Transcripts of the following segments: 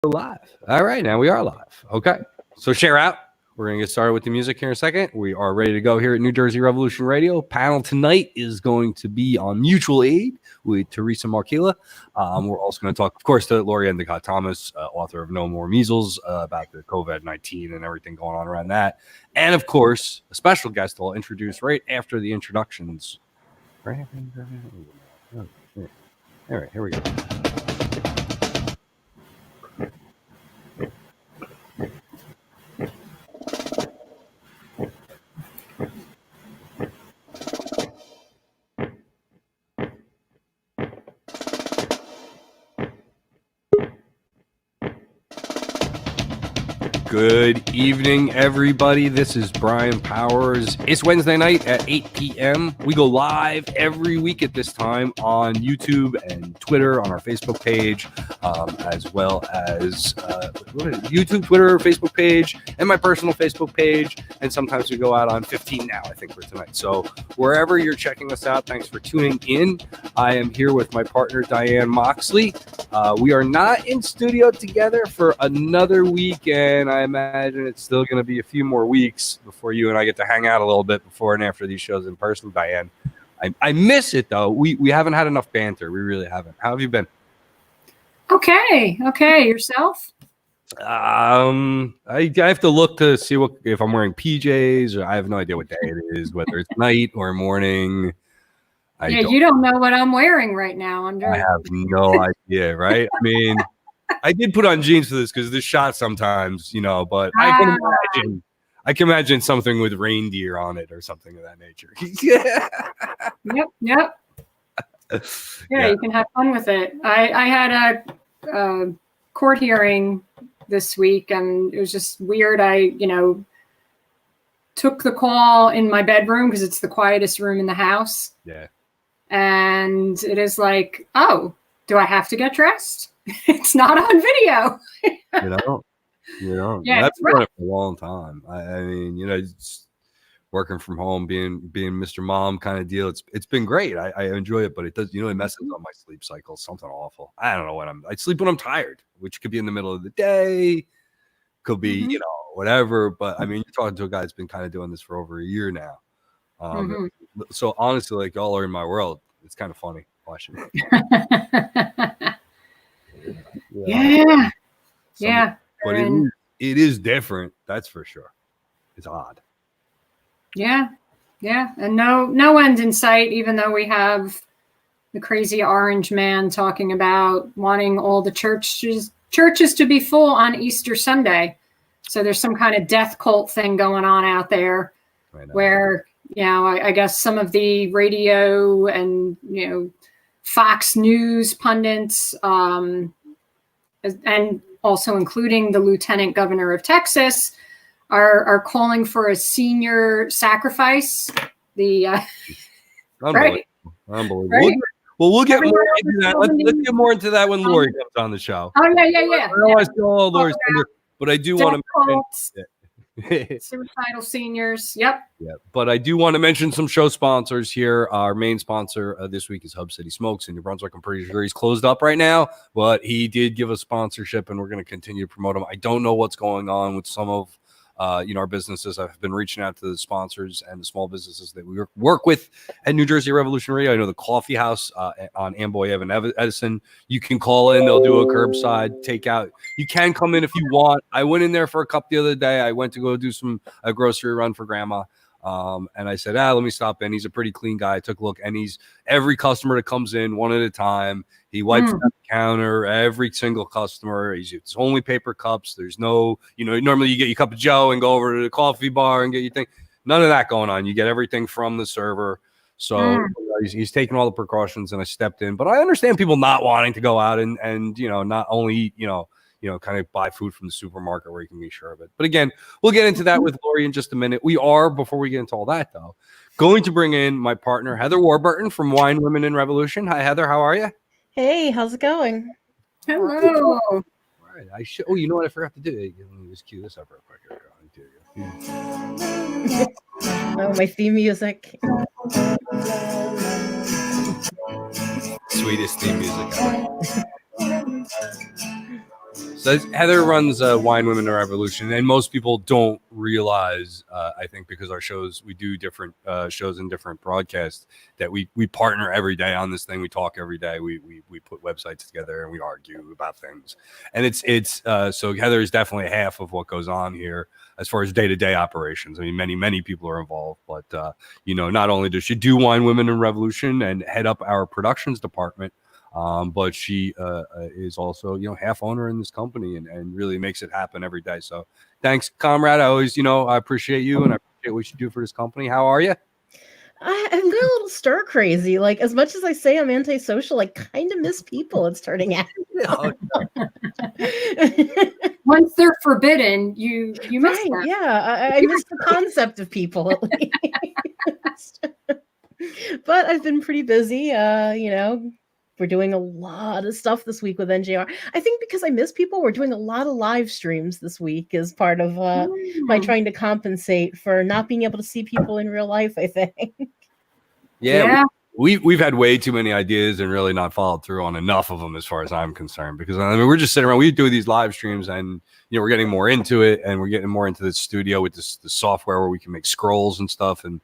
Live. All right, now we are live. Okay, so share out. We're going to get started with the music here in a second. We are ready to go here at New Jersey Revolution Radio. Panel tonight is going to be on mutual aid with Theresa Markila. We're also going to talk, of course, to Laurie Endicott Thomas, author of No More Measles, about the COVID-19 and everything going on around that. And, of course, a special guest I'll introduce right after the introductions. All right, here we go. Good evening, everybody. This is Brian Powers. It's Wednesday night at 8 p.m. We go live every week at this time on YouTube and Twitter, on our Facebook page, as well as YouTube, Twitter, Facebook page, and my personal Facebook page. And sometimes we go out on 15 now, I think, for tonight. So wherever you're checking us out, thanks for tuning in. I am here with my partner, Diane Moxley. We are not in studio together for another week, and I imagine it's still going to be a few more weeks before you and I get to hang out a little bit before and after these shows in person, Diane. I miss it, though. We haven't had enough banter. We really haven't. How have you been? Okay. Yourself? I have to look to see if I'm wearing PJs, or I have no idea what day it is, whether it's night or morning. You don't know what I'm wearing right now. I have no idea, right? I mean, I did put on jeans for this because this shot sometimes, but I can imagine something with reindeer on it or something of that nature. Yeah. Yep. Yeah, you can have fun with it. I had a court hearing this week, and it was just weird. I, took the call in my bedroom because it's the quietest room in the house. Yeah. And it is like, oh, do I have to get dressed? It's not on video. Yeah, that's been it for a long time. I mean, it's working from home, being Mr. Mom kind of deal. It's been great. I enjoy it, but it does, it messes on my sleep cycle. Something awful. I don't know when I sleep when I'm tired, which could be in the middle of the day, could be, whatever. But I mean, you're talking to a guy that's been kind of doing this for over a year now. So honestly, like, y'all are in my world. It's kind of funny watching it. Yeah. But it is different. That's for sure. It's odd. Yeah. And no end in sight, even though we have the crazy orange man talking about wanting all the churches to be full on Easter Sunday. So there's some kind of death cult thing going on out there where, I guess some of the radio and, Fox News pundits, and also including the Lieutenant Governor of Texas, are calling for a senior sacrifice. Unbelievable. Right? Well, we'll get more into that. Let's get more into that when Laurie comes on the show. Oh, yeah. Otherwise, Laurie's but I do want to mention suicidal seniors. Yep. Yeah, but I do want to mention some show sponsors here. Our main sponsor this week is Hub City Smokes in New Brunswick. I'm pretty sure he's closed up right now, but he did give us sponsorship, and we're going to continue to promote him. I don't know what's going on with some of our businesses. I've been reaching out to the sponsors and the small businesses that we work with at New Jersey Revolution Radio. I know the Coffee House on Amboy Ave in Edison. You can call in. They'll do a curbside takeout. You can come in if you want. I went in there for a cup the other day. I went to go do a grocery run for Grandma. And I said, let me stop in. He's a pretty clean guy. I took a look, and he's every customer that comes in one at a time. He wipes down the counter, every single customer. It's only paper cups. There's no, normally you get your cup of Joe and go over to the coffee bar and get your thing. None of that going on. You get everything from the server. So he's taking all the precautions, and I stepped in. But I understand people not wanting to go out and not only, kind of buy food from the supermarket where you can be sure of it. But again, we'll get into that with Laurie in just a minute. We are, before we get into all that, though, going to bring in my partner, Heather Warburton from Wine, Women, and Revolution. Hi, Heather. How are you? Hey, how's it going? Hello. All right. You know what I forgot to do? Let me just cue this up real quick. Oh, my theme music. Sweetest theme music ever. So Heather runs Wine Women in Revolution, and most people don't realize, I think, because our shows, we do different shows and different broadcasts, that we partner every day on this thing. We talk every day. We put websites together and we argue about things. And it's so Heather is definitely half of what goes on here as far as day-to-day operations. I mean, many people are involved, but not only does she do Wine Women in Revolution and head up our productions department, but she is also, half owner in this company and really makes it happen every day. So thanks, comrade. I always, I appreciate you and I appreciate what you do for this company. How are you? I'm going a little stir crazy. Like, as much as I say I'm antisocial, I kind of miss people. It's turning out. Once they're forbidden, you miss them. Yeah, I miss the concept of people at least. But I've been pretty busy. We're doing a lot of stuff this week with NJR. I think because I miss people, we're doing a lot of live streams this week as part of my trying to compensate for not being able to see people in real life, I think. Yeah. We've had way too many ideas and really not followed through on enough of them as far as I'm concerned, because we're just sitting around, we do these live streams and we're getting more into it and we're getting more into the studio with the software where we can make scrolls and stuff. And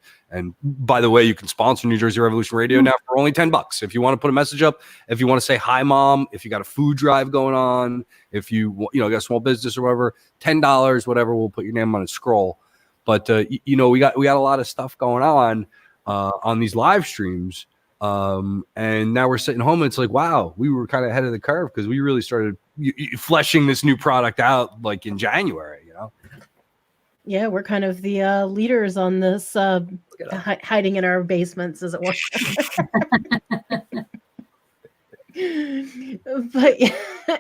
by the way, you can sponsor New Jersey Revolution Radio now for only $10. If you want to put a message up, if you want to say hi, mom, if you got a food drive going on, if you got a small business or whatever, $10, whatever, we'll put your name on a scroll. But we got a lot of stuff going on these live streams. And now we're sitting home and it's like, wow, we were kind of ahead of the curve because we really started fleshing this new product out like in January, Yeah, we're kind of the leaders on this, hiding in our basements, as it were. But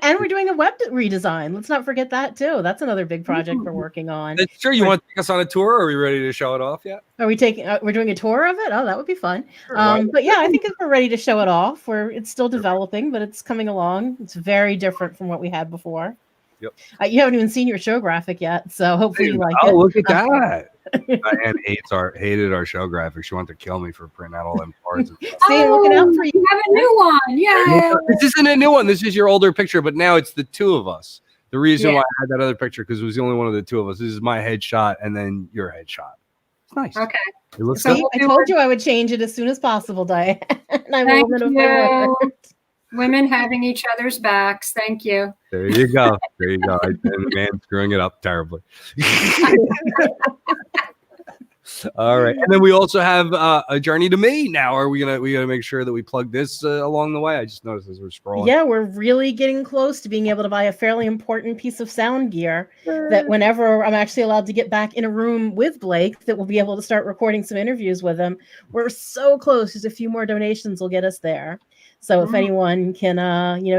and we're doing a web redesign. Let's not forget that too. That's another big project we're working on. Sure, you want to take us on a tour? Are we ready to show it off yet? Are we taking? We're doing a tour of it. Oh, that would be fun. But yeah, I think we're ready to show it off. It's still developing, but it's coming along. It's very different from what we had before. Yep. You haven't even seen your show graphic yet, so hopefully you like it. Oh, look at that! Diane hated our show graphic. She wanted to kill me for printing out all them cards. See, looking out for you. You have a new one. Yeah. This isn't a new one. This is your older picture, but now it's the two of us. The reason why I had that other picture because it was the only one of the two of us. This is my headshot and then your headshot. It's nice. Okay. It looks See, good. I told you I would change it as soon as possible, Diane. And I'm Thank a woman of my word. Women having each other's backs. Thank you. There you go. There you go. And the man screwing it up terribly. All right, and then we also have a journey to me. Now, are we gonna make sure that we plug this along the way? I just noticed as we're scrolling. Yeah, we're really getting close to being able to buy a fairly important piece of sound gear that whenever I'm actually allowed to get back in a room with Blake, that we'll be able to start recording some interviews with him. We're so close. Just a few more donations will get us there. So if anyone can,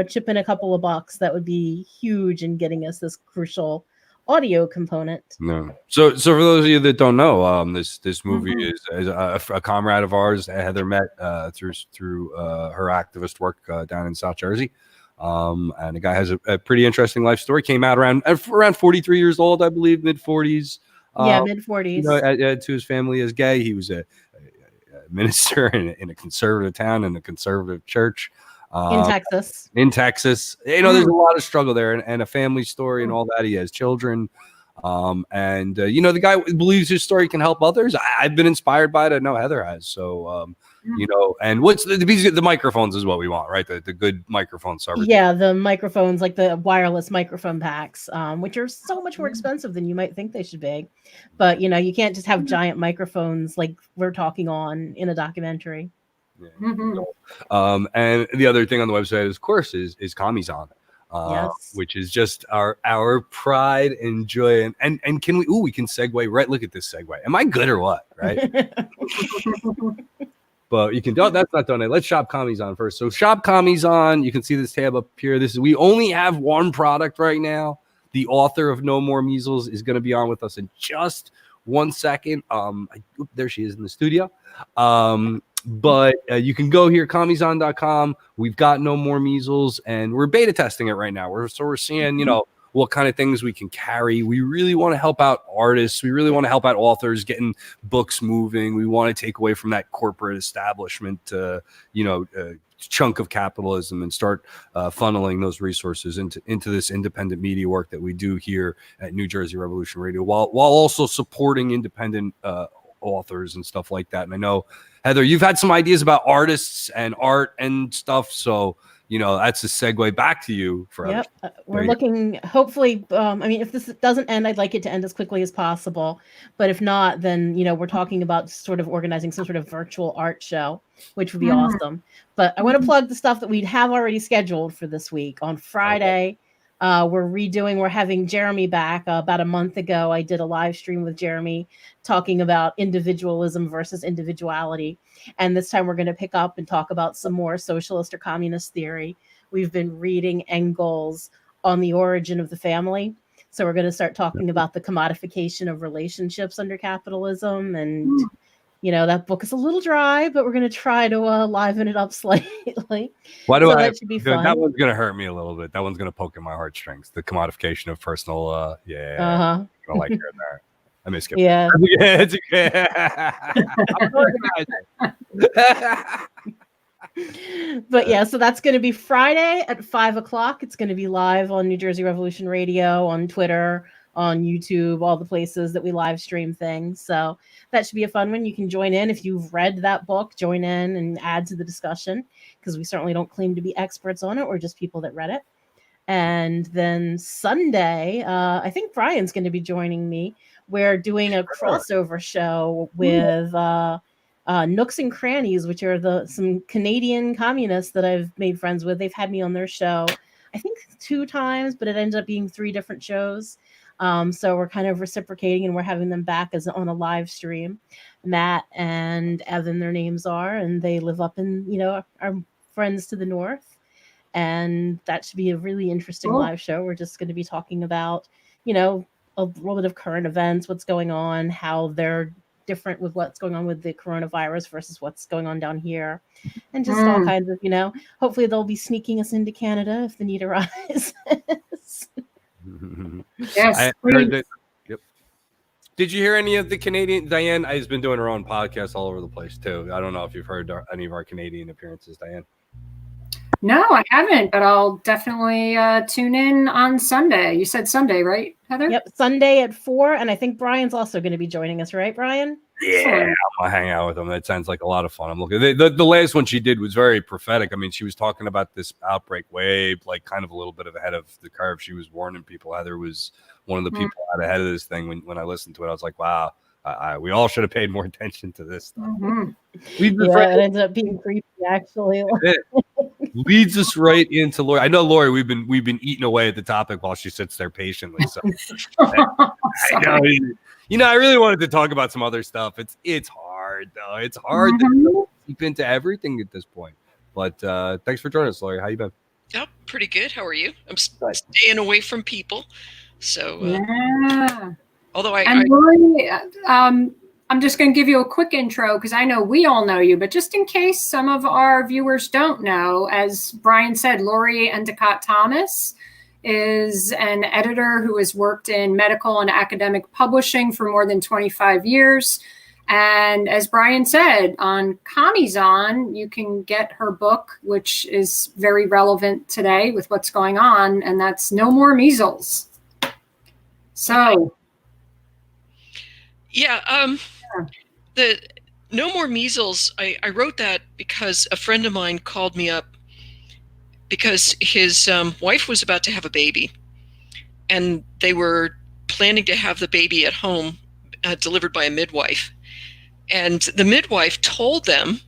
chip in a couple of bucks, that would be huge in getting us this crucial audio component. No. So for those of you that don't know, this movie is a comrade of ours, Heather met through her activist work down in South Jersey. And the guy has a pretty interesting life story. Came out around 43 years old, I believe, mid 40s. Mid 40s. To his family as gay. He was a minister in a conservative town in a conservative church. In Texas. There's a lot of struggle there and a family story and all that. He has children. The guy believes his story can help others. I've been inspired by it. I know Heather has. So, and what's the microphones is what we want, right? The good microphone service. Yeah, the microphones, like the wireless microphone packs, which are so much more expensive than you might think they should be. But, you can't just have giant microphones like we're talking on in a documentary. Yeah. And the other thing on the website, of course, is Kamizan, which is just our pride and joy. And can we can segue right? Look at this segue. Am I good or what? Right. But you can that's not donate. Let's shop Kamizan first. So shop Kamizan. You can see this tab up here. We only have one product right now. The author of No More Measles is going to be on with us in just 1 second. There she is in the studio. But you can go here, Kamizan.com. We've got No More Measles, and we're beta testing it right now. We're seeing, what kind of things we can carry. We really want to help out artists. We really want to help out authors getting books moving. We want to take away from that corporate establishment, chunk of capitalism and start funneling those resources into this independent media work that we do here at New Jersey Revolution Radio, while also supporting independent authors and stuff like that. And I know, Heather, you've had some ideas about artists and art and stuff, so that's a segue back to you for Yep. We're looking, hopefully, if this doesn't end, I'd like it to end as quickly as possible. But if not, then, we're talking about sort of organizing some sort of virtual art show, which would be awesome. But I want to plug the stuff that we'd have already scheduled for this week. On Friday, we're having Jeremy back. About a month ago, I did a live stream with Jeremy talking about individualism versus individuality. And this time we're going to pick up and talk about some more socialist or communist theory. We've been reading Engels on the origin of the family. So we're going to start talking about the commodification of relationships under capitalism. And, that book is a little dry, but we're going to try to liven it up slightly. That should be fun. That one's going to hurt me a little bit. That one's going to poke in my heartstrings. The commodification of personal, I don't like hearing that. I may skip. Yeah. It's okay. But yeah, so that's going to be Friday at 5:00. It's going to be live on New Jersey Revolution Radio, on Twitter, on YouTube, all the places that we live stream things. So that should be a fun one. You can join in if you've read that book, join in and add to the discussion, because we certainly don't claim to be experts on it. We're just people that read it. And then Sunday, I think Brian's going to be joining me. We're doing a crossover show with Nooks and Crannies, which are some Canadian communists that I've made friends with. They've had me on their show, I think 2 times, but it ended up being 3 different shows. So we're kind of reciprocating, and we're having them back on a live stream. Matt and Evan, their names are, and they live up in, our friends to the north. And that should be a really interesting live show. We're just going to be talking about, a little bit of current events, what's going on, how they're different with what's going on with the coronavirus versus what's going on down here, and just all kinds of, hopefully they'll be sneaking us into Canada if the need arises. Yes, I heard that. Yep. Did you hear any of the Canadian? Diane has been doing her own podcast all over the place too. I don't know if you've heard any of our Canadian appearances, Diane. No, I haven't, but I'll definitely tune in on Sunday. You said Sunday, right, Heather? Yep, Sunday at 4, and I think Brian's also going to be joining us, right, Brian? Yeah, I'm gonna hang out with him. That sounds like a lot of fun. I'm looking. The last one she did was very prophetic. I mean, she was talking about this outbreak wave, like kind of a little bit ahead of the curve. She was warning people. Heather was one of the people out ahead of this thing. When I listened to it, I was like, wow. We all should have paid more attention to this stuff. It ended up being creepy, actually. It leads us right into Laurie. I know, Laurie, we've been eating away at the topic while she sits there patiently. So I really wanted to talk about some other stuff. It's hard though. It's hard to deep into everything at this point. But thanks for joining us, Laurie. How you been? Oh, pretty good. How are you? I'm staying away from people. So although Laurie, I'm just going to give you a quick intro because I know we all know you, but just in case some of our viewers don't know, as Brian said, Laurie Endicott Thomas is an editor who has worked in medical and academic publishing for more than 25 years. And as Brian said, on CommieZon, you can get her book, which is very relevant today with what's going on, and that's No More Measles. So... the No More Measles, I wrote that because a friend of mine called me up because his wife was about to have a baby, and they were planning to have the baby at home, delivered by a midwife. And the midwife told them,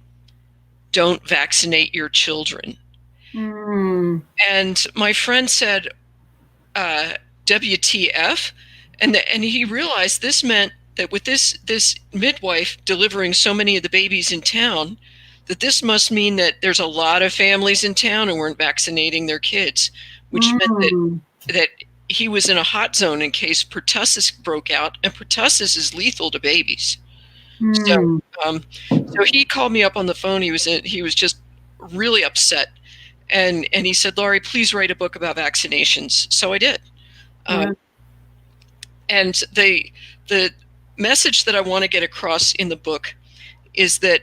don't vaccinate your children. And my friend said, WTF? And he realized this meant that with this midwife delivering so many of the babies in town, that this must mean that there's a lot of families in town who weren't vaccinating their kids, which meant that he was in a hot zone in case pertussis broke out, and pertussis is lethal to babies. So he called me up on the phone. He was just really upset, and he said, Laurie, please write a book about vaccinations. So I did. And the message that I want to get across in the book is that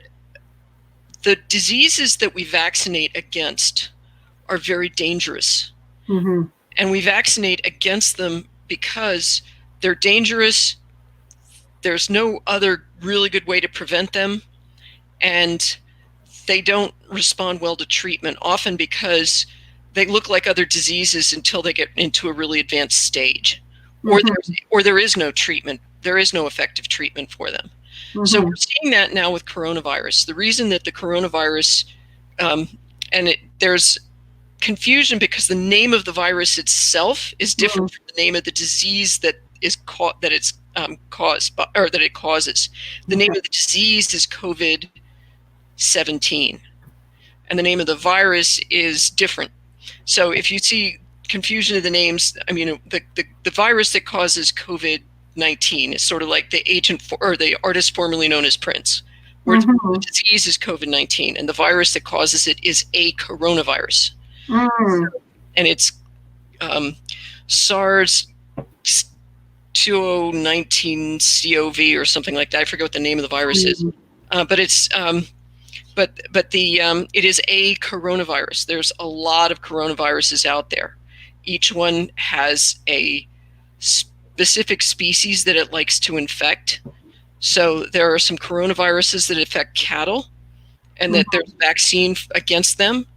the diseases that we vaccinate against are very dangerous. Mm-hmm. And we vaccinate against them because they're dangerous. There's no other really good way to prevent them. And they don't respond well to treatment, often because they look like other diseases until they get into a really advanced stage. Or there is no treatment. There is no effective treatment for them. So we're seeing that now with coronavirus. The reason that the coronavirus, there's confusion because the name of the virus itself is different from the name of the disease that is that it causes. The name of the disease is COVID-19, and the name of the virus is different. So if you see confusion of the names, I mean, the virus that causes COVID-19 is sort of like the or the artist formerly known as Prince, where the disease is COVID-19, and the virus that causes it is a coronavirus. And it's SARS-CoV-19 CoV or something like that. I forget what the name of the virus is, but it's it is a coronavirus. There's a lot of coronaviruses out there. Each one has a specific species that it likes to infect. So there are some coronaviruses that affect cattle, and that there's a vaccine against them.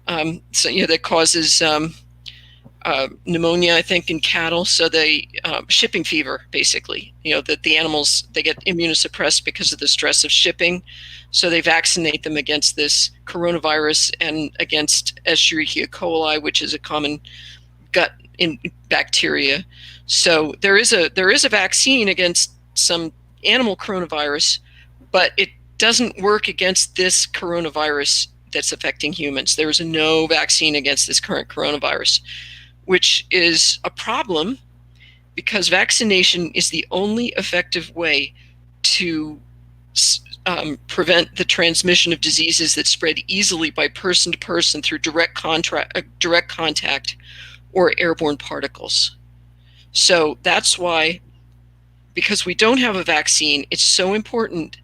That causes pneumonia, I think, in cattle. So shipping fever, basically. That the animals, they get immunosuppressed because of the stress of shipping. So they vaccinate them against this coronavirus and against Escherichia coli, which is a common gut bacteria. So there is a vaccine against some animal coronavirus, but it doesn't work against this coronavirus that's affecting humans. There is no vaccine against this current coronavirus, which is a problem because vaccination is the only effective way to prevent the transmission of diseases that spread easily by person to person through direct contact or airborne particles. So that's why, because we don't have a vaccine, it's so important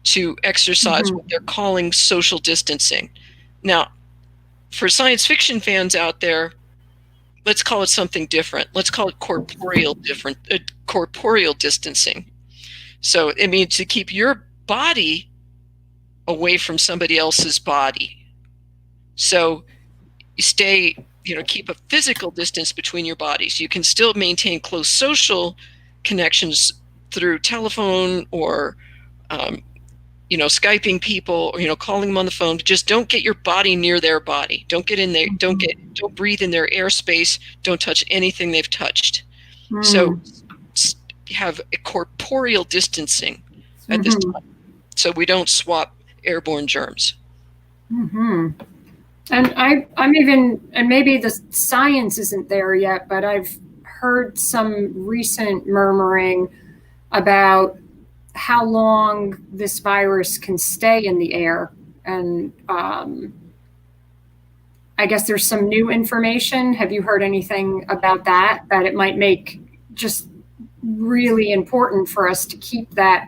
to exercise what they're calling social distancing. Now, for science fiction fans out there, let's call it something different. Let's call it corporeal distancing. So it means to keep your body away from somebody else's body. So you keep a physical distance between your bodies. You can still maintain close social connections through telephone or Skyping people, or calling them on the phone. Just don't get your body near their body. Don't get in there. Don't breathe in their airspace. Don't touch anything they've touched. So have a corporeal distancing at this time, so we don't swap airborne germs. And I'm even, and maybe the science isn't there yet, but I've heard some recent murmuring about how long this virus can stay in the air. And I guess there's some new information. Have you heard anything about that it might make just really important for us to keep that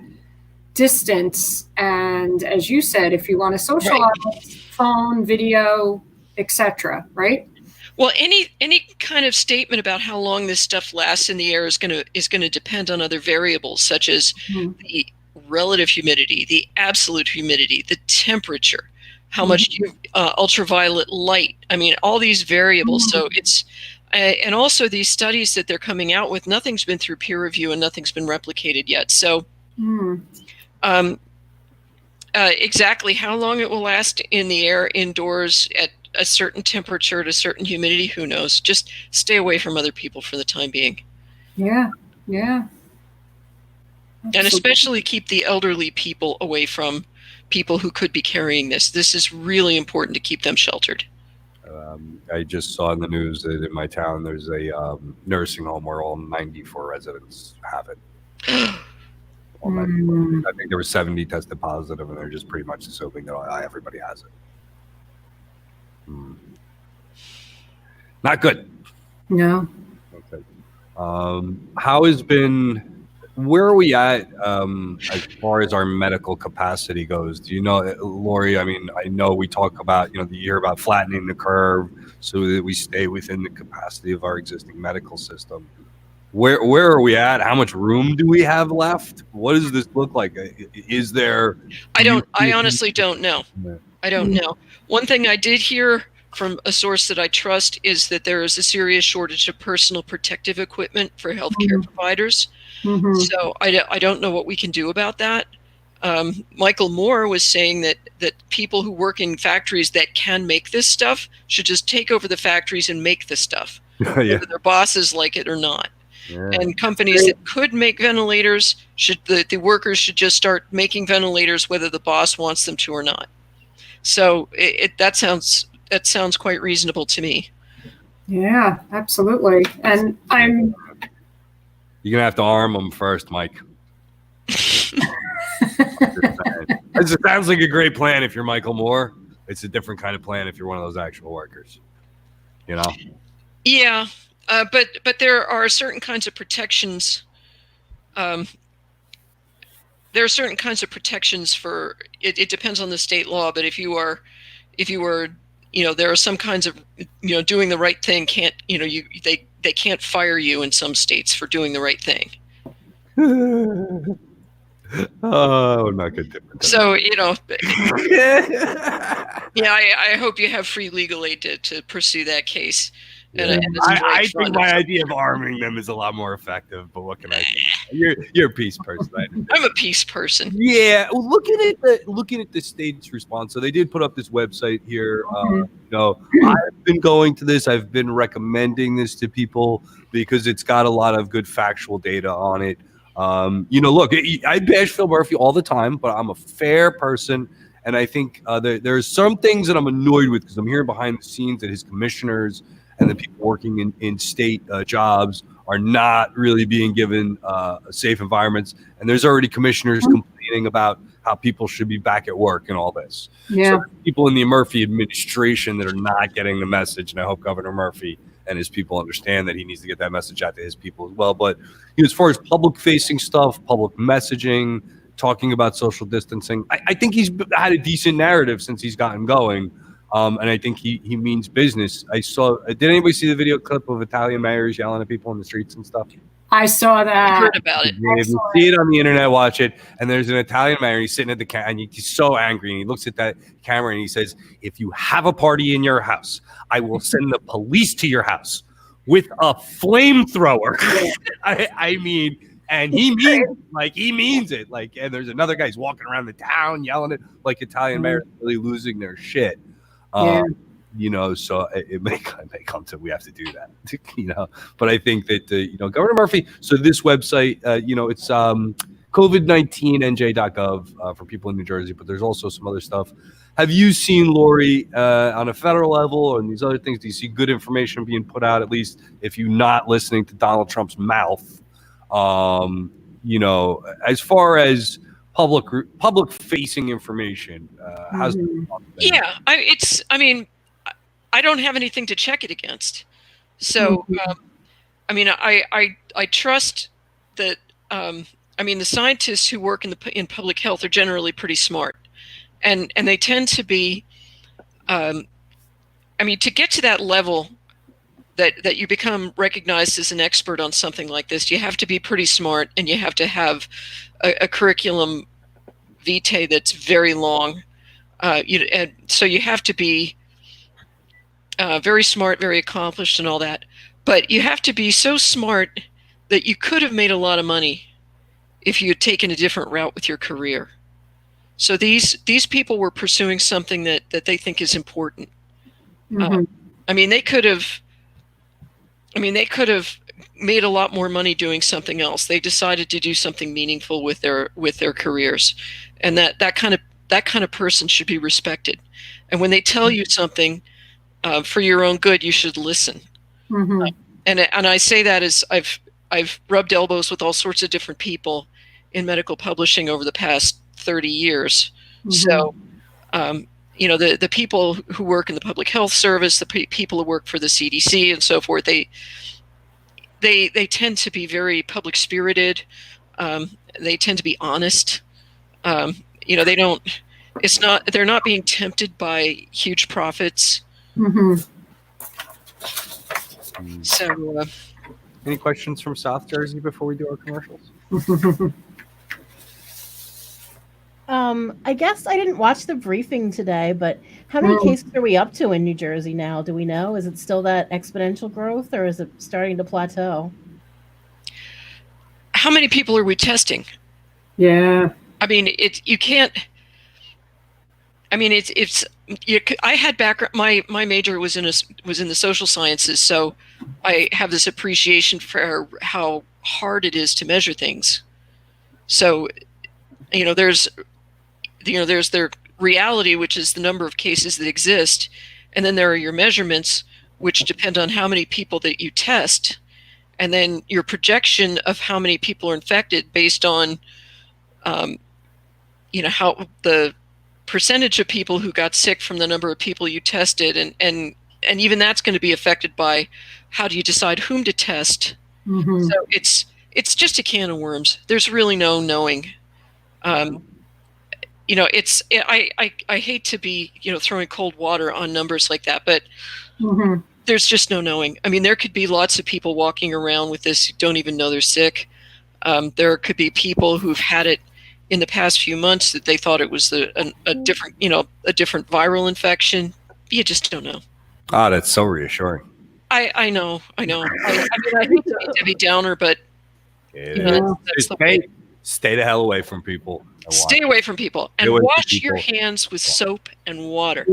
distance? And as you said, if you want to socialize, phone, video, etc., right? Well, any kind of statement about how long this stuff lasts in the air is going to depend on other variables, such as the relative humidity, the absolute humidity, the temperature, how much ultraviolet light. I mean, all these variables. So it's and also these studies that they're coming out with. Nothing's been through peer review and nothing's been replicated yet. So exactly how long it will last in the air indoors at a certain temperature, at a certain humidity, who knows? Just stay away from other people for the time being. Yeah. And especially keep the elderly people away from people who could be carrying this. This is really important to keep them sheltered. I just saw in the news that in my town there's a nursing home where all 94 residents have it. I think there were 70 tested positive, and they're just pretty much assuming that everybody has it. Not good. No. Okay. Where are we at as far as our medical capacity goes? Do you know, Laurie? I mean, I know we talk about, the year about flattening the curve so that we stay within the capacity of our existing medical system. Where are we at? How much room do we have left? What does this look like? Is there? I honestly don't know. I don't know. One thing I did hear from a source that I trust is that there is a serious shortage of personal protective equipment for healthcare providers. So I don't know what we can do about that. Michael Moore was saying that people who work in factories that can make this stuff should just take over the factories and make the stuff, whether their bosses like it or not. Yeah. And companies that could make ventilators the workers should just start making ventilators whether the boss wants them to or not. So that sounds quite reasonable to me. Yeah, absolutely. And you're gonna have to arm them first, Mike. It sounds like a great plan if you're Michael Moore. It's a different kind of plan if you're one of those actual workers. Yeah. But there are certain kinds of protections. There are certain kinds of protections for it. It depends on the state law. But if you are, there are some kinds of, doing the right thing can't, they can't fire you in some states for doing the right thing. Oh, not good. So, yeah, I hope you have free legal aid to pursue that case. Yeah. I think my idea of arming them is a lot more effective, but what can I do? You're a peace person. I'm a peace person. Yeah, looking at the state's response. So they did put up this website here. I've been going to this. I've been recommending this to people because it's got a lot of good factual data on it. Look, I bash Phil Murphy all the time, but I'm a fair person. And I think there's some things that I'm annoyed with because I'm hearing behind the scenes that his commissioners and the people working in state jobs are not really being given safe environments. And there's already commissioners complaining about how people should be back at work and all this. Yeah. So people in the Murphy administration that are not getting the message. And I hope Governor Murphy and his people understand that he needs to get that message out to his people as well. But as far as public facing stuff, public messaging, talking about social distancing, I think he's had a decent narrative since he's gotten going. And I think he means business. Did anybody see the video clip of Italian mayors yelling at people in the streets and stuff? I saw that. I heard about it. If you see it on the internet, watch it. And there's an Italian mayor. He's sitting at the camera, and he's so angry. And he looks at that camera and he says, "If you have a party in your house, I will send the police to your house with a flamethrower." I mean, and he means it. And there's another guy who's walking around the town yelling at Italian mayors really losing their shit. So it may come to we have to do that, But I think that Governor Murphy. So this website, it's COVID19nj.gov for people in New Jersey, but there's also some other stuff. Have you seen, Laurie, on a federal level and these other things? Do you see good information being put out, at least if you're not listening to Donald Trump's mouth? As far as public facing information, how's yeah, I don't have anything to check it against. So, I trust that, the scientists who work in public health are generally pretty smart, and they tend to be, to get to that level that you become recognized as an expert on something like this, you have to be pretty smart and you have to have a curriculum vitae that's very long. And so you have to be very smart, very accomplished and all that. But you have to be so smart that you could have made a lot of money if you had taken a different route with your career. So these people were pursuing something that they think is important. They could have made a lot more money doing something else. They decided to do something meaningful with their careers, and that kind of person should be respected. And when they tell you something for your own good, you should listen. And I say that as I've rubbed elbows with all sorts of different people in medical publishing over the past 30 years. So, the people who work in the public health service, the people who work for the CDC and so forth, they they tend to be very public spirited. They tend to be honest. They don't. It's not. They're not being tempted by huge profits. Mm-hmm. So, any questions from South Jersey before we do our commercials? I guess I didn't watch the briefing today, but how many cases are we up to in New Jersey now? Do we know? Is it still that exponential growth, or is it starting to plateau? how many people are we testing? Yeah. I mean, you can't. I mean, I had background. My major was in the social sciences, so I have this appreciation for how hard it is to measure things. So, there's their reality, which is the number of cases that exist, and then there are your measurements, which depend on how many people that you test, and then your projection of how many people are infected based on, how the percentage of people who got sick from the number of people you tested, and even that's going to be affected by how do you decide whom to test. Mm-hmm. So it's just a can of worms. There's really no knowing. I hate to be throwing cold water on numbers like that, but Mm-hmm. there's just no knowing. I mean, there could be lots of people walking around with this who don't even know they're sick. There could be people who've had it in the past few months that they thought it was a different viral infection. You just don't know. Ah, that's so reassuring. I know. I mean, I hate to be Debbie Downer, but that's the way. Stay the hell away from people. Stay away from people and wash your hands with soap and water.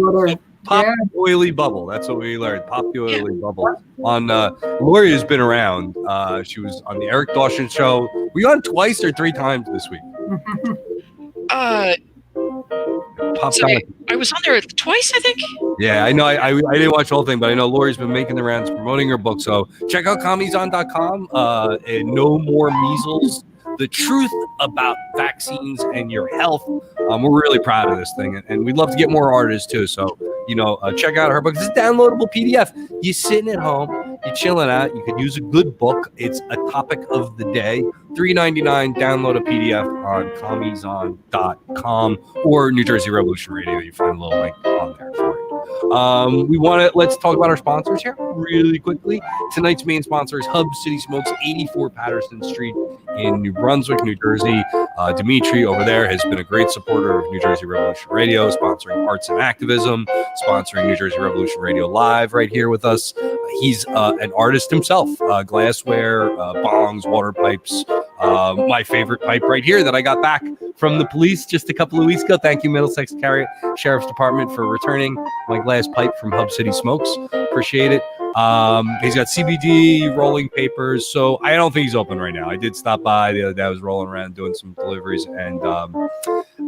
Pop the oily bubble. That's what we learned. Pop the oily bubble. On Laurie has been around. She was on the Eric Dawson show. Were you on twice or three times this week? I was on there twice, I think. Yeah, I know. I didn't watch the whole thing, but I know Laurie's been making the rounds promoting her book. So check out commieson.com and No More Measles. The truth about vaccines and your health. We're really proud of this thing, and we'd love to get more artists too. So, check out her book. It's a downloadable PDF. You're sitting at home, you're chilling out. You could use a good book. It's a topic of the day. $3.99. Download a PDF on commieson.com or New Jersey Revolution Radio. You find a little link on there for it. Let's talk about our sponsors here really quickly. Tonight's main sponsor is Hub City Smokes, 84 Patterson Street in New Brunswick, New Jersey. Dimitri over there has been a great supporter of New Jersey Revolution Radio, sponsoring arts and activism, sponsoring New Jersey Revolution Radio Live right here with us. He's an artist himself, glassware, bongs, water pipes. My favorite pipe right here that I got back from the police just a couple of weeks ago. Thank you, Middlesex Sheriff's Department, for returning my glass pipe from Hub City Smokes. Appreciate it. He's got CBD, rolling papers. So I don't think he's open right now. I did stop by the other day. I was rolling around doing some deliveries and saw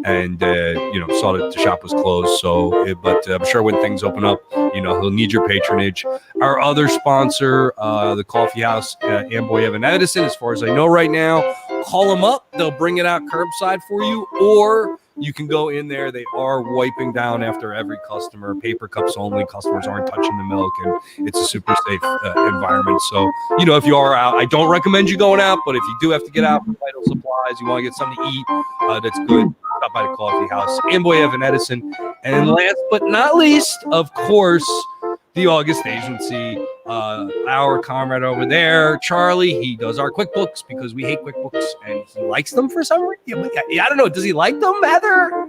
that the shop was closed. But I'm sure when things open up, he'll need your patronage. Our other sponsor, the Coffee House, Amboy Evan Edison, as far as I know right now, call them up. They'll bring it out curbside for you, or you can go in there. They are wiping down after every customer. Paper cups only. Customers aren't touching the milk, and it's a super safe environment. So, if you are out, I don't recommend you going out, but if you do have to get out for vital supplies, you want to get something to eat that's good, stop by the Coffee House. Amboy Evan Edison. And last but not least, of course, the August Agency, our comrade over there, Charlie. He does our QuickBooks because we hate QuickBooks, and he likes them for some reason. I don't know. Does he like them, Heather?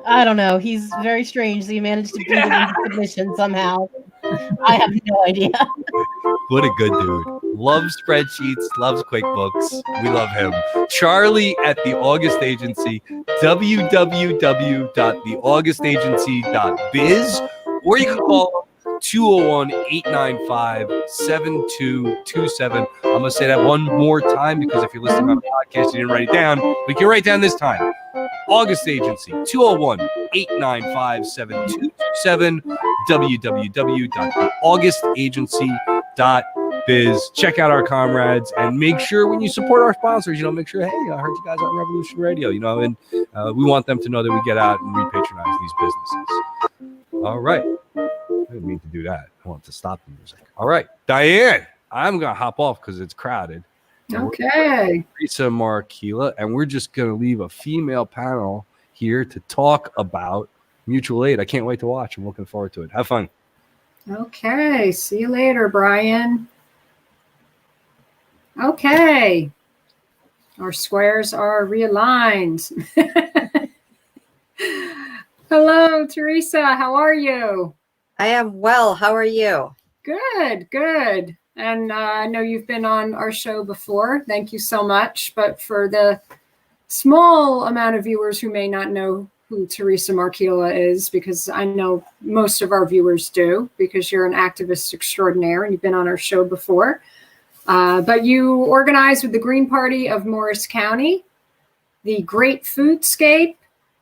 I don't know. He's very strange. So he managed to bring it into submission somehow. I have no idea. What a good dude. Loves spreadsheets, loves QuickBooks. We love him. Charlie at the August Agency, www.theaugustagency.biz, or you can call 201-895-7227. I'm going to say that one more time because if you're listening on a podcast, you didn't write it down. We can write down this time. August Agency, 201-895-7227, www.theaugustagency.biz. Check out our comrades and make sure when you support our sponsors, make sure, hey, I heard you guys on Revolution Radio, and we want them to know that we get out and we patronize these businesses. All right. I didn't mean to do that. I want to stop the music. All right. Diane, I'm going to hop off because it's crowded. Okay. Theresa Markila, and we're just going to leave a female panel here to talk about mutual aid. I can't wait to watch. I'm looking forward to it. Have fun. Okay. See you later, Brian. Okay. Our squares are realigned. Hello, Theresa. How are you? I am well. How are you? Good, good. And I know you've been on our show before. Thank you so much. But for the small amount of viewers who may not know who Theresa Markila is, because I know most of our viewers do, because you're an activist extraordinaire and you've been on our show before. But you organize with the Green Party of Morris County, the Great Foodscape,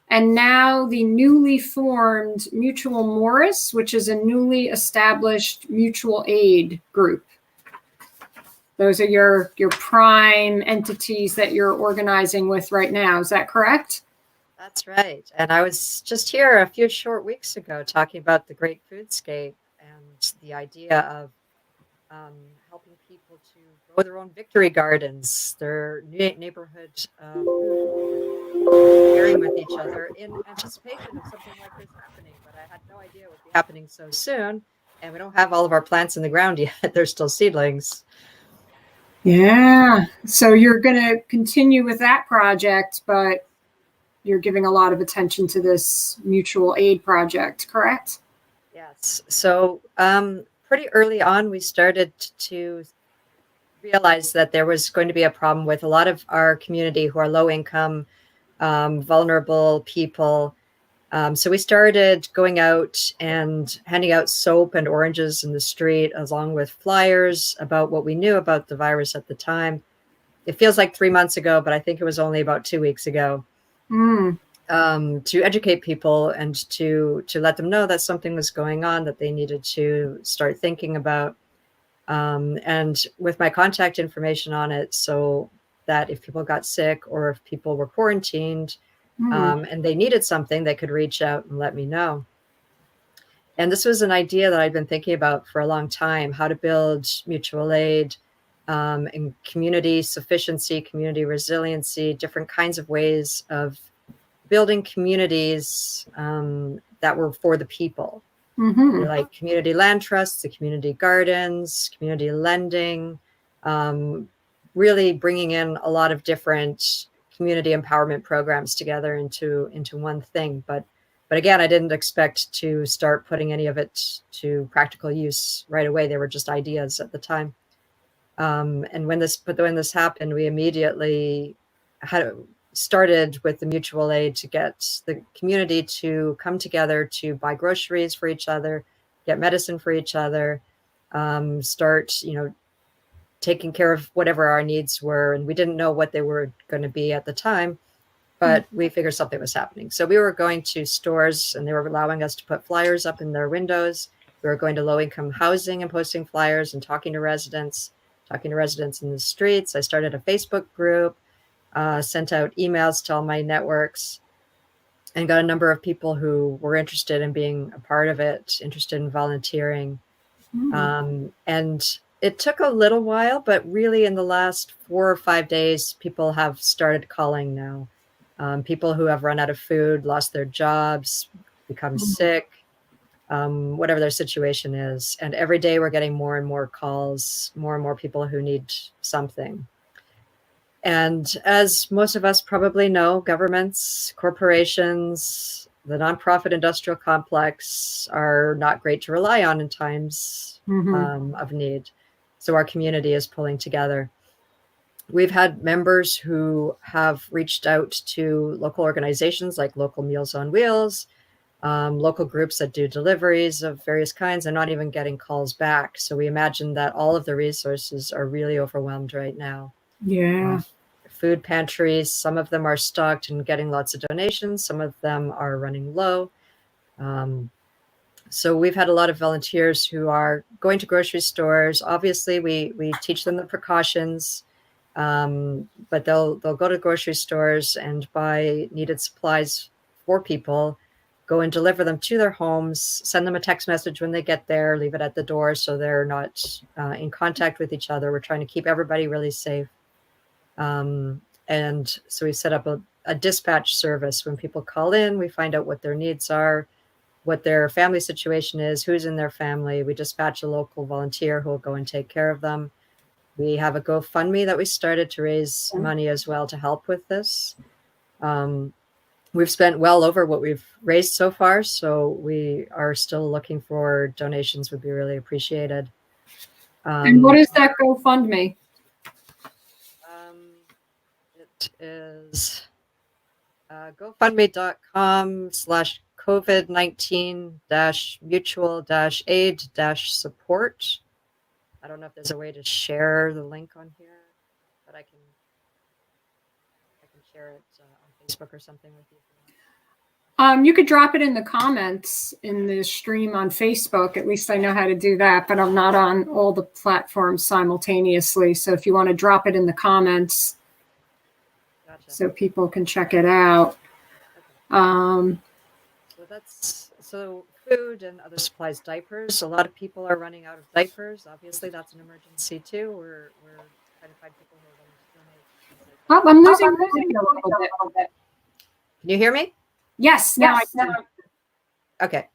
and now the newly formed Mutual Morris, which is a newly established mutual aid group. Those are your prime entities that you're organizing with right now. Is that correct? That's right. And I was just here a few short weeks ago talking about the Great Foodscape and the idea of helping people to grow their own victory gardens, their neighborhood sharing with each other in anticipation of something like this happening. But I had no idea it would be happening so soon. And we don't have all of our plants in the ground yet. They're still seedlings. Yeah. So you're going to continue with that project, but you're giving a lot of attention to this mutual aid project, correct? Yes. So pretty early on, we started to realize that there was going to be a problem with a lot of our community who are low income, vulnerable people. So we started going out and handing out soap and oranges in the street, along with flyers about what we knew about the virus at the time. It feels like 3 months ago, but I think it was only about 2 weeks ago. To educate people and to let them know that something was going on that they needed to start thinking about. And with my contact information on it, so that if people got sick or if people were quarantined, and they needed something, they could reach out and let me know. And this was an idea that I'd been thinking about for a long time, how to build mutual aid and community sufficiency, community resiliency, different kinds of ways of building communities that were for the people. Like community land trusts, the community gardens, community lending, really bringing in a lot of different community empowerment programs together into one thing. But again, I didn't expect to start putting any of it to practical use right away. They were just ideas at the time. And when this happened, we immediately started with the mutual aid to get the community to come together to buy groceries for each other, get medicine for each other, start, taking care of whatever our needs were. And we didn't know what they were going to be at the time, but we figured something was happening. So we were going to stores and they were allowing us to put flyers up in their windows. We were going to low-income housing and posting flyers and talking to residents in the streets. I started a Facebook group, sent out emails to all my networks, and got a number of people who were interested in being a part of it, interested in volunteering. And it took a little while, but really in the last 4 or 5 days, people have started calling now. People who have run out of food, lost their jobs, become sick, whatever their situation is. And every day we're getting more and more calls, more and more people who need something. And as most of us probably know, governments, corporations, the nonprofit industrial complex are not great to rely on in times of need. So our community is pulling together. We've had members who have reached out to local organizations like Local Meals on Wheels, local groups that do deliveries of various kinds, and not even getting calls back. So we imagine that all of the resources are really overwhelmed right now. Yeah. Food pantries, some of them are stocked and getting lots of donations. Some of them are running low. So we've had a lot of volunteers who are going to grocery stores. Obviously, we teach them the precautions, but they'll go to grocery stores and buy needed supplies for people. go and deliver them to their homes, send them a text message when they get there, leave it at the door so they're not in contact with each other. We're trying to keep everybody really safe. And so we set up a dispatch service. When people call in, we find out what their needs are, what their family situation is, who's in their family. We dispatch a local volunteer who will go and take care of them. We have a GoFundMe that we started to raise money as well to help with this. We've spent well over what we've raised so far, so we are still looking for donations. Would be really appreciated. And what is that GoFundMe? It is GoFundMe.com/COVID-19-mutual-aid-support. I don't know if there's a way to share the link on here, but I can share it on Facebook or something with you. You could drop it in the comments in the stream on Facebook. At least I know how to do that, but I'm not on all the platforms simultaneously. So if you want to drop it in the comments, Gotcha. so people can check it out. So food and other supplies, diapers. A lot of people are running out of diapers. Obviously, that's an emergency too. We're trying to find people who are willing to donate. Oh, I'm losing a little bit. Can you hear me? Yes, now I can. Okay.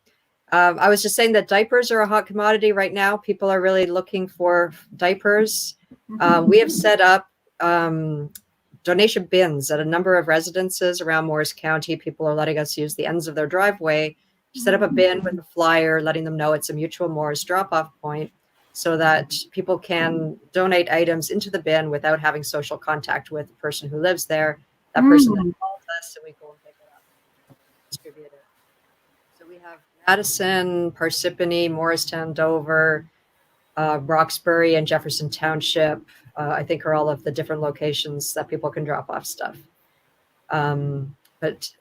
I was just saying that diapers are a hot commodity right now. People are really looking for diapers. We have set up donation bins at a number of residences around Morris County. People are letting us use the ends of their driveway to set up a bin with a flyer, letting them know it's a mutual Morris drop-off point so that people can donate items into the bin without having social contact with the person who lives there. That person then calls us and we go and pick it up, distribute it. So we have Madison, Parsippany, Morristown, Dover, Roxbury, and Jefferson Township, I think are all of the different locations that people can drop off stuff. But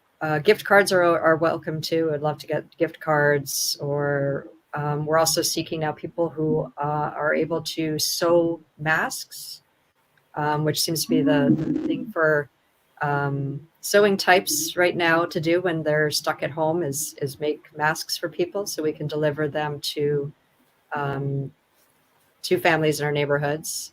gift cards are welcome too. I'd love to get gift cards, or we're also seeking out people who are able to sew masks, which seems to be the thing for sewing types right now to do when they're stuck at home is make masks for people so we can deliver them to families in our neighborhoods.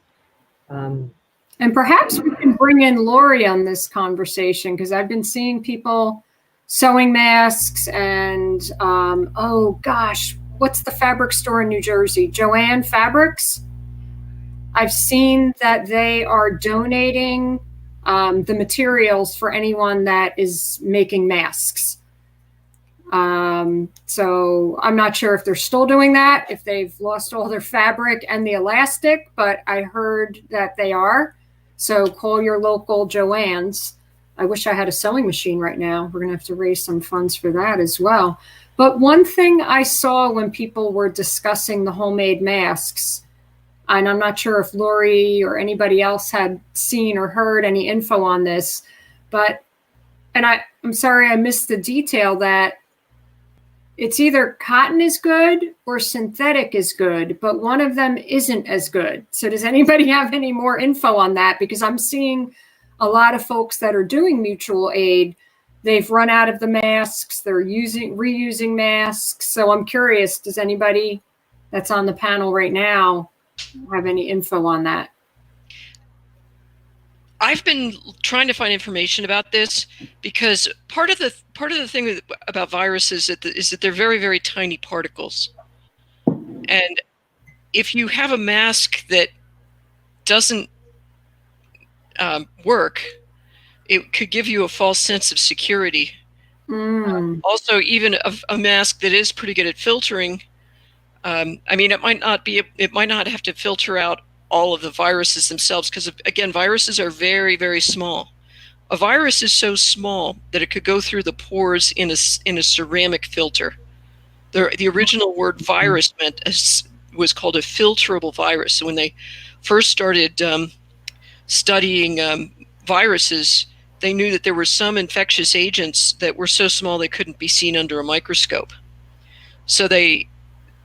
And perhaps we can bring in Laurie on this conversation, because I've been seeing people sewing masks and, oh gosh, what's the fabric store in New Jersey? Joanne Fabrics. I've seen that they are donating the materials for anyone that is making masks. So I'm not sure if they're still doing that, if they've lost all their fabric and the elastic, but I heard that they are. So call your local Joannes. I wish I had a sewing machine right now. We're going to have to raise some funds for that as well. But one thing I saw when people were discussing the homemade masks, and I'm not sure if Laurie or anybody else had seen or heard any info on this, but, and I'm sorry I missed the detail that it's either cotton is good or synthetic is good, but one of them isn't as good. So does anybody have any more info on that? Because I'm seeing a lot of folks that are doing mutual aid, they've run out of the masks, they're reusing masks. So I'm curious, does anybody that's on the panel right now have any info on that? I've been trying to find information about this because part of the thing about viruses is that they're very, very tiny particles. And if you have a mask that doesn't work, it could give you a false sense of security. Also, even a mask that is pretty good at filtering, I mean, it might not have to filter out all of the viruses themselves, because again, viruses are very, very small. A virus is so small that it could go through the pores in a ceramic filter. The original word virus was called a filterable virus. So when they first started studying viruses, they knew that there were some infectious agents that were so small they couldn't be seen under a microscope. So they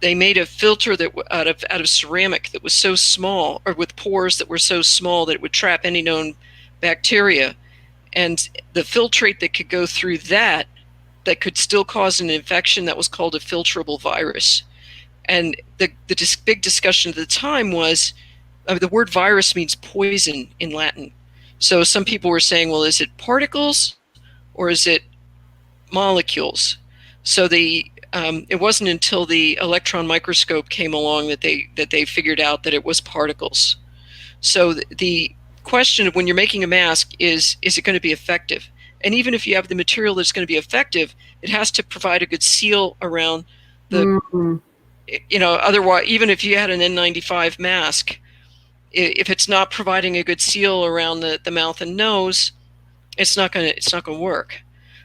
made a filter that out of ceramic that was so small, or with pores that were so small that it would trap any known bacteria. And the filtrate that could go through that that could still cause an infection that was called a filtrable virus. And the big discussion at the time was the word virus means poison in Latin. So some people were saying, well, is it particles or is it molecules? So it wasn't until the electron microscope came along that they figured out that it was particles. So the question of when you're making a mask is it going to be effective? And even if you have the material that's going to be effective, it has to provide a good seal around the, otherwise, even if you had an N95 mask, if it's not providing a good seal around the mouth and nose, it's not going to work.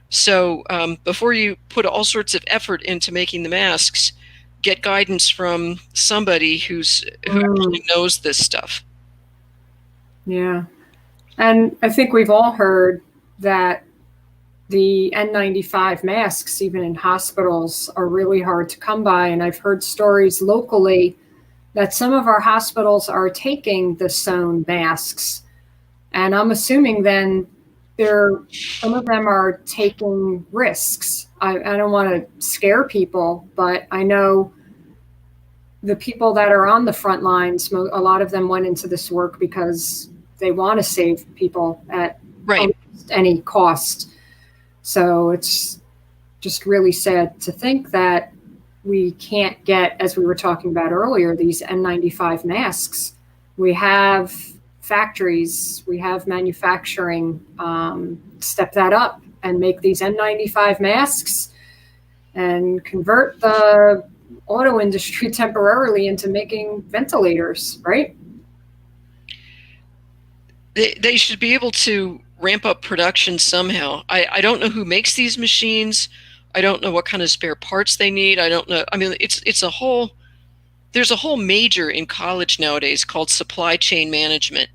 So before you put all sorts of effort into making the masks, get guidance from somebody who actually knows this stuff. Yeah. And I think we've all heard that the N95 masks, even in hospitals, are really hard to come by. And I've heard stories locally that some of our hospitals are taking the sewn masks. And I'm assuming then some of them are taking risks. I don't want to scare people, but I know the people that are on the front lines, a lot of them went into this work because they want to save people at any cost. So it's just really sad to think that we can't get, as we were talking about earlier, these N95 masks. We have factories, we have manufacturing, step that up and make these N95 masks and convert the auto industry temporarily into making ventilators, right? They should be able to ramp up production somehow. I don't know who makes these machines. I don't know what kind of spare parts they need. I don't know. I mean, there's a whole major in college nowadays called supply chain management.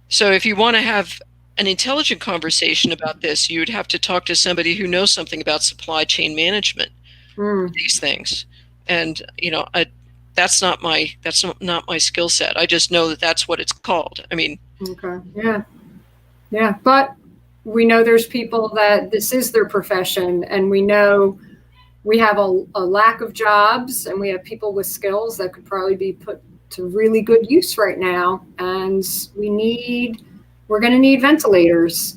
So if you want to have an intelligent conversation about this, you'd have to talk to somebody who knows something about supply chain management, these things. And, that's not my skill set. I just know that that's what it's called. I mean, okay. Yeah. But we know there's people that this is their profession, and we know we have a lack of jobs, and we have people with skills that could probably be put to really good use right now. And we're going to need ventilators.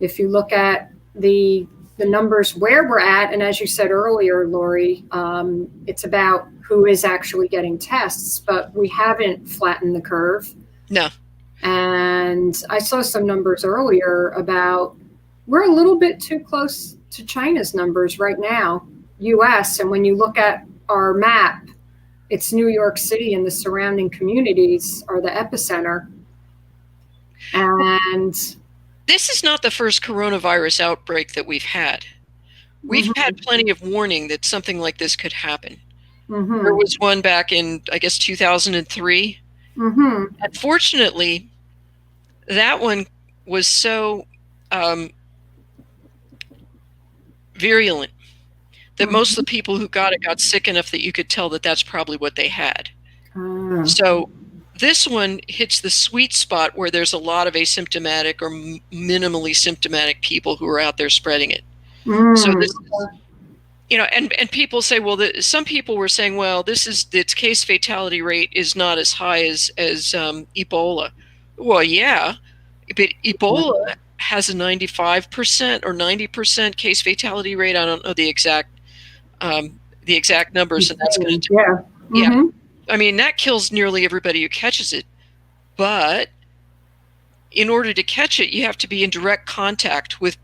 If you look at the numbers where we're at, and as you said earlier, Laurie, it's about who is actually getting tests, but we haven't flattened the curve. No. And I saw some numbers earlier about we're a little bit too close to China's numbers right now, US. And when you look at our map, it's New York City and the surrounding communities are the epicenter. And this is not the first coronavirus outbreak that we've had. We've had plenty of warning that something like this could happen. There was one back in, I guess, 2003. Unfortunately, that one was so virulent that most of the people who got it got sick enough that you could tell that that's probably what they had. So this one hits the sweet spot where there's a lot of asymptomatic or minimally symptomatic people who are out there spreading it. So this, and people say, well, some people were saying, well, its case fatality rate is not as high as Ebola. Well, yeah, but Ebola has a 95% or 90% case fatality rate. I don't know the exact numbers, and that's going to yeah. I mean, that kills nearly everybody who catches it. But in order to catch it, you have to be in direct contact with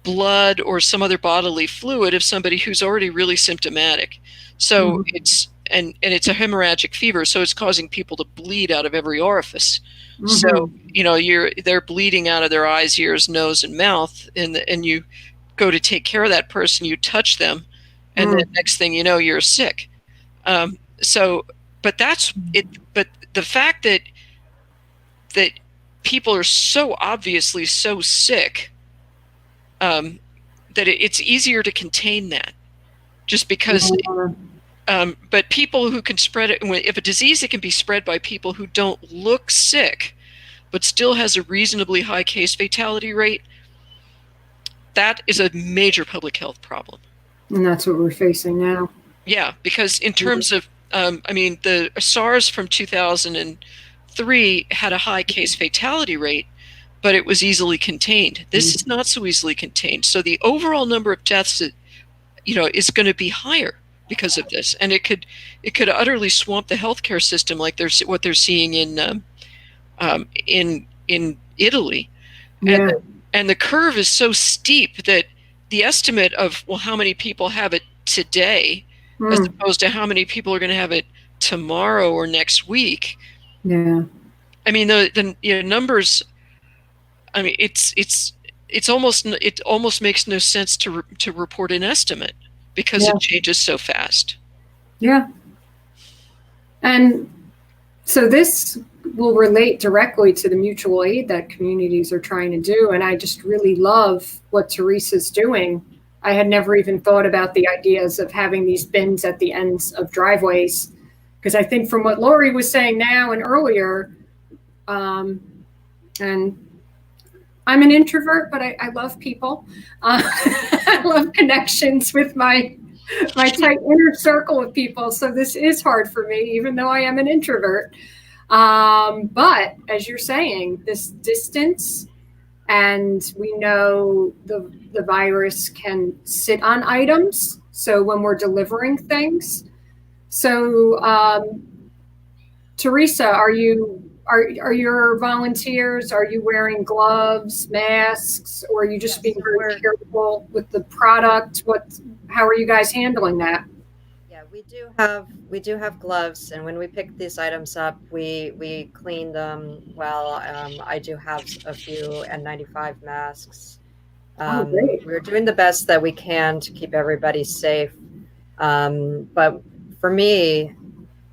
blood or some other bodily fluid of somebody who's already really symptomatic. So it's and it's a hemorrhagic fever, so it's causing people to bleed out of every orifice. So they're bleeding out of their eyes, ears, nose, and mouth, and you go to take care of that person, you touch them, and the next thing you know, you're sick. But that's it. But the fact that people are so obviously so sick, that it's easier to contain that, just because. But people who can spread it, if a disease that can be spread by people who don't look sick, but still has a reasonably high case fatality rate, that is a major public health problem. And that's what we're facing now. Yeah, because in terms of, I mean, the SARS from 2003 had a high case fatality rate, but it was easily contained. This is not so easily contained. So the overall number of deaths, is going to be higher because of this, and it could utterly swamp the healthcare system, like what they're seeing in Italy. Yeah. And the curve is so steep that the estimate of, well, how many people have it today as opposed to how many people are going to have it tomorrow or next week. Yeah. I mean, the numbers, I mean, it almost makes no sense to report an estimate because it changes so fast. Yeah. And so this will relate directly to the mutual aid that communities are trying to do. And I just really love what Theresa's doing. I had never even thought about the ideas of having these bins at the ends of driveways, because I think from what Laurie was saying now and earlier, and I'm an introvert, but I love people. I love connections with my tight inner circle of people. So this is hard for me, even though I am an introvert. But as you're saying, this distance, and we know the virus can sit on items. So when we're delivering things, so Theresa, are your volunteers, are you wearing gloves, masks, or are you just being very careful with the product? How are you guys handling that? Yeah, we do have gloves, and when we pick these items up, we clean them well. I do have a few N95 masks. Great. We're doing the best that we can to keep everybody safe. But for me,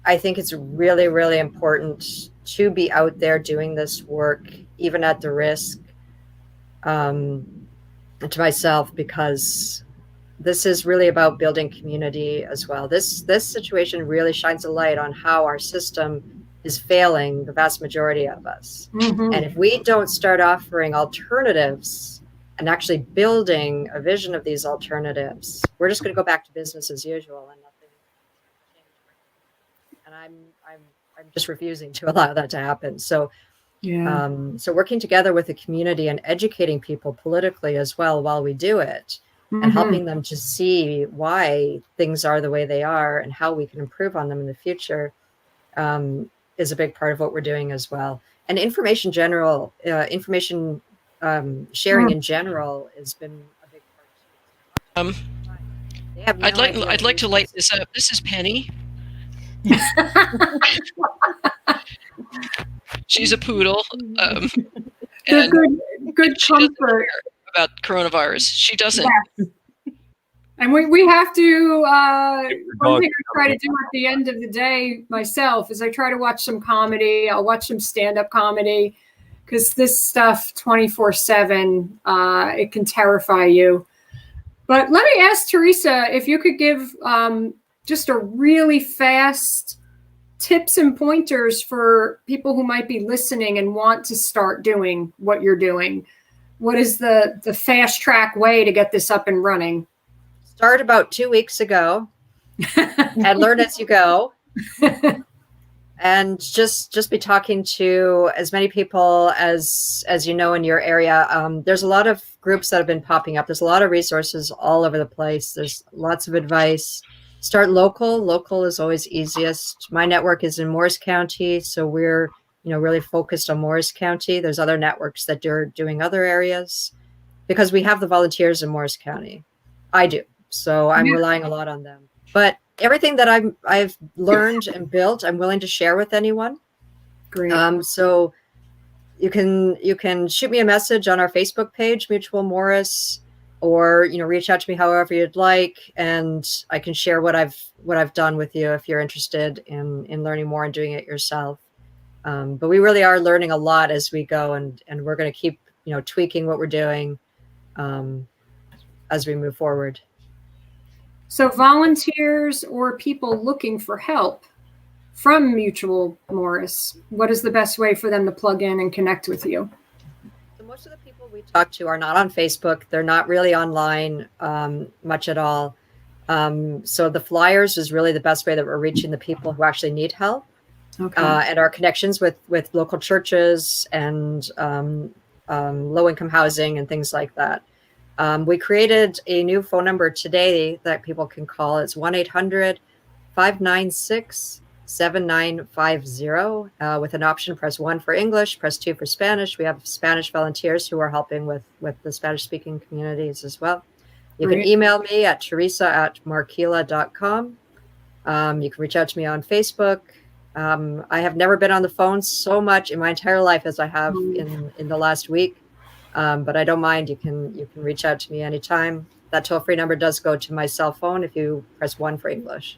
I think it's really, really important to be out there doing this work, even at the risk to myself, because this is really about building community as well. This situation really shines a light on how our system is failing the vast majority of us. Mm-hmm. And if we don't start offering alternatives and actually building a vision of these alternatives, we're just going to go back to business as usual and nothing changes. And I'm just refusing to allow that to happen. So so working together with the community and educating people politically as well while we do it, and helping them to see why things are the way they are and how we can improve on them in the future is a big part of what we're doing as well. And information sharing in general has been a big part. I'd like to light this up. This is Penny. She's a poodle. They're good she doesn't comfort care about coronavirus. She doesn't. Yes. And we have to, one thing I try to do at the end of the day myself is I try to watch some comedy. I'll watch some stand-up comedy, because this stuff 24/7, it can terrify you. But let me ask Theresa if you could give just a really fast tips and pointers for people who might be listening and want to start doing what you're doing. What is the fast track way to get this up and running? Start about 2 weeks ago and learn as you go. And just be talking to as many people as you know in your area. There's a lot of groups that have been popping up. There's a lot of resources all over the place. There's lots of advice. Start local. Local is always easiest. My network is in Morris County, so we're really focused on Morris County. There's other networks that are doing other areas because we have the volunteers in Morris County. I do, so I'm relying a lot on them. But everything that I've learned and built, I'm willing to share with anyone. Great. So you can shoot me a message on our Facebook page, Mutual Morris, or reach out to me however you'd like, and I can share what I've done with you if you're interested in learning more and doing it yourself. But we really are learning a lot as we go, and we're going to keep tweaking what we're doing as we move forward. So volunteers or people looking for help from Mutual Morris, what is the best way for them to plug in and connect with you? The most of the people we talk to are not on Facebook. They're not really online much at all. So the flyers is really the best way that we're reaching the people who actually need help. Okay. And our connections with local churches and low-income housing and things like that. We created a new phone number today that people can call. It's 1-800-596-7950 with an option. Press 1 for English, press 2 for Spanish. We have Spanish volunteers who are helping with the Spanish-speaking communities as well. You can email me at Theresa@markila.com. You can reach out to me on Facebook. I have never been on the phone so much in my entire life as I have in the last week. But I don't mind. You can reach out to me anytime. That toll-free number does go to my cell phone if you press 1 for English.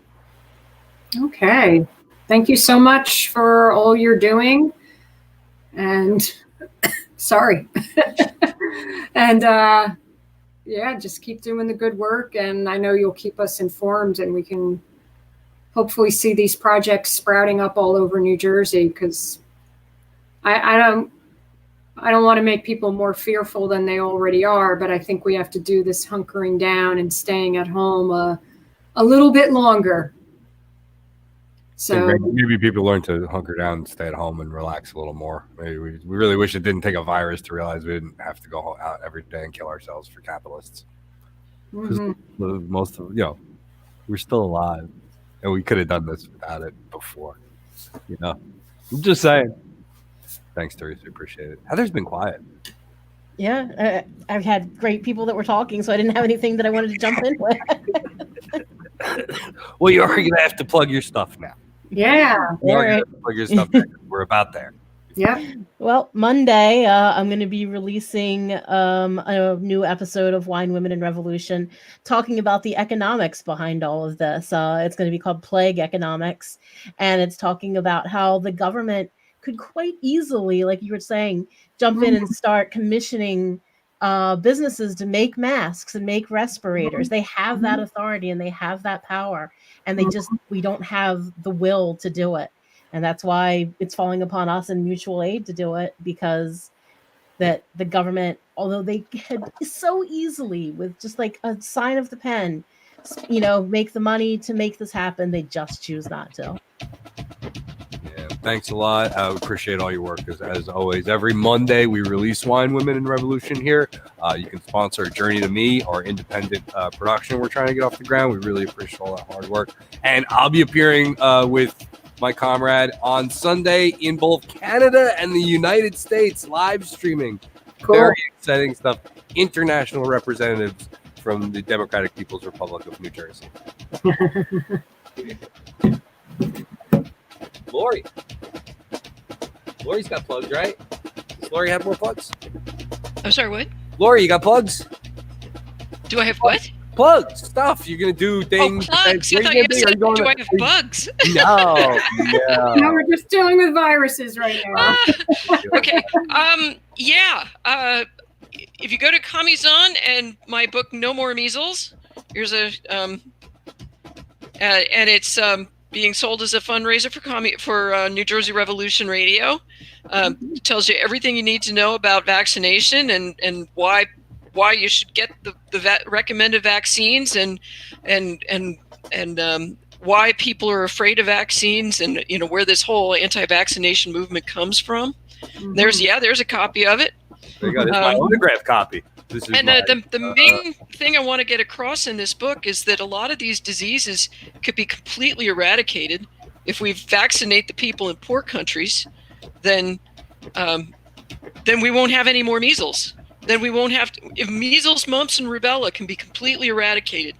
Okay. Thank you so much for all you're doing. And sorry. And yeah, just keep doing the good work. And I know you'll keep us informed, and we can hopefully see these projects sprouting up all over New Jersey, because I don't want to make people more fearful than they already are, but I think we have to do this hunkering down and staying at home a little bit longer. So maybe people learn to hunker down and stay at home and relax a little more. Maybe we really wish it didn't take a virus to realize we didn't have to go out every day and kill ourselves for capitalists. Most of we're still alive, and we could have done this without it before. I'm just saying. Thanks, Theresa. Appreciate it. Heather's been quiet. Yeah, I've had great people that were talking, so I didn't have anything that I wanted to jump in with. Well, you are going to have to plug your stuff now. yeah. You are going to have to plug your stuff now. We're about there. Yeah. Well, Monday, I'm going to be releasing a new episode of Wine, Women, and Revolution, talking about the economics behind all of this. It's going to be called Plague Economics, and it's talking about how the government could quite easily, like you were saying, jump in and start commissioning businesses to make masks and make respirators. They have that authority and they have that power, and we don't have the will to do it. And that's why it's falling upon us in mutual aid to do it, because that the government, although they could so easily with just like a sign of the pen, make the money to make this happen, they just choose not to. Yeah, thanks a lot. I appreciate all your work. As always, every Monday we release Wine, Women, and Revolution here. You can sponsor Journey to Me, our independent production we're trying to get off the ground. We really appreciate all that hard work. And I'll be appearing with my comrade on Sunday in both Canada and the United States, live streaming. Cool. Very exciting stuff. International representatives from the Democratic People's Republic of New Jersey. Laurie's got plugs, right? Does Laurie have more plugs? I'm sorry, what? Laurie, you got plugs? Do I have what? Plugs, stuff. You're going to do things. Oh, plugs. I thought you said, do I have bugs? No. No, we're just dealing with viruses right now. Okay. Yeah. If you go to Commizon and my book, No More Measles, here's a, and it's being sold as a fundraiser for New Jersey Revolution Radio. It tells you everything you need to know about vaccination and why you should get the recommended vaccines and why people are afraid of vaccines, and where this whole anti-vaccination movement comes from. Mm-hmm. There's a copy of it. There you go. This is my autographed copy. The main thing I want to get across in this book is that a lot of these diseases could be completely eradicated if we vaccinate the people in poor countries. Then we won't have any more measles. Then we won't have to. If measles, mumps, and rubella can be completely eradicated,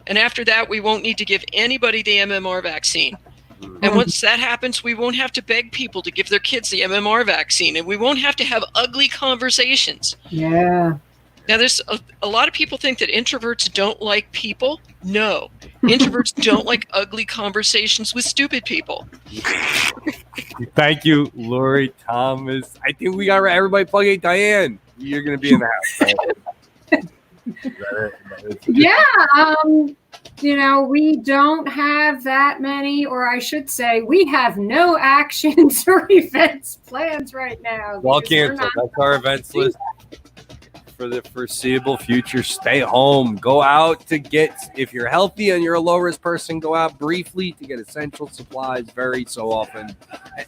and after that, we won't need to give anybody the MMR vaccine. And once that happens, we won't have to beg people to give their kids the MMR vaccine, and we won't have to have ugly conversations. Yeah. Now, there's a lot of people think that introverts don't like people. No, introverts don't like ugly conversations with stupid people. Thank you, Laurie Thomas. I think we got everybody plug in. Diane, you're going to be in the house. Right? Yeah. We don't have that many, or I should say, we have no actions or events plans right now. Well, canceled. That's our events list. for the foreseeable future, stay home. Go out to get, if you're healthy and you're a low risk person, go out briefly to get essential supplies very so often.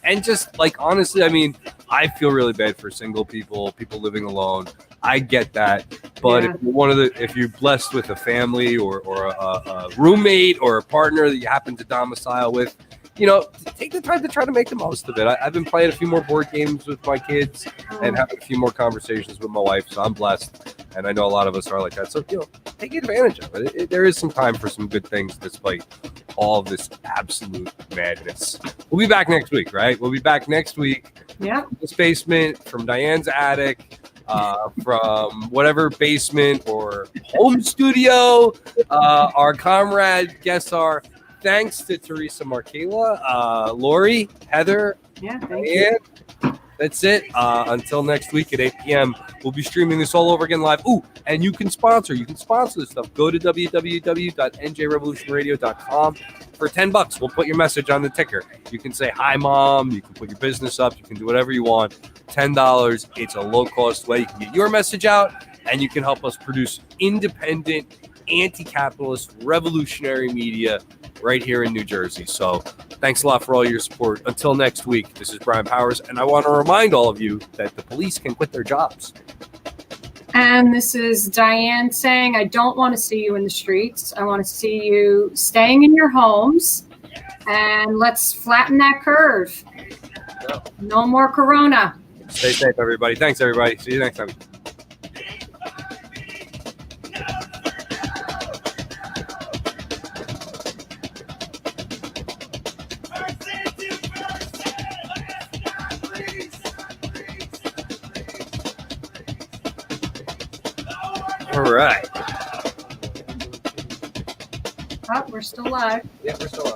And just like, honestly, I mean, I feel really bad for single people living alone. I get that. But if you're blessed with a family or a roommate or a partner that you happen to domicile with, take the time to try to make the most of it. I've been playing a few more board games with my kids and having a few more conversations with my wife, so I'm blessed. And I know a lot of us are like that. So, take advantage of it. There is some time for some good things despite all of this absolute madness. We'll be back next week, right? We'll be back next week. Yeah. This basement, from Diane's attic, from whatever basement or home studio our comrade guests are. Thanks to Theresa Markila, Laurie, Heather, Diane. That's it. Until next week at 8 p.m. We'll be streaming this all over again live. Ooh, and you can sponsor this stuff. Go to www.njrevolutionradio.com. For $10, we'll put your message on the ticker. You can say, hi, Mom. You can put your business up. You can do whatever you want. $10. It's a low-cost way. You can get your message out, and you can help us produce independent, anti-capitalist, revolutionary media right here in New Jersey. So thanks a lot for all your support. Until next week, this is Brian Powers, and I want to remind all of you that the police can quit their jobs. And this is Diane saying, I don't want to see you in the streets. I want to see you staying in your homes, and let's flatten that curve. No more corona. Stay safe, everybody. Thanks, everybody. See you next time. All right. Oh, we're still live. Yeah, we're still on.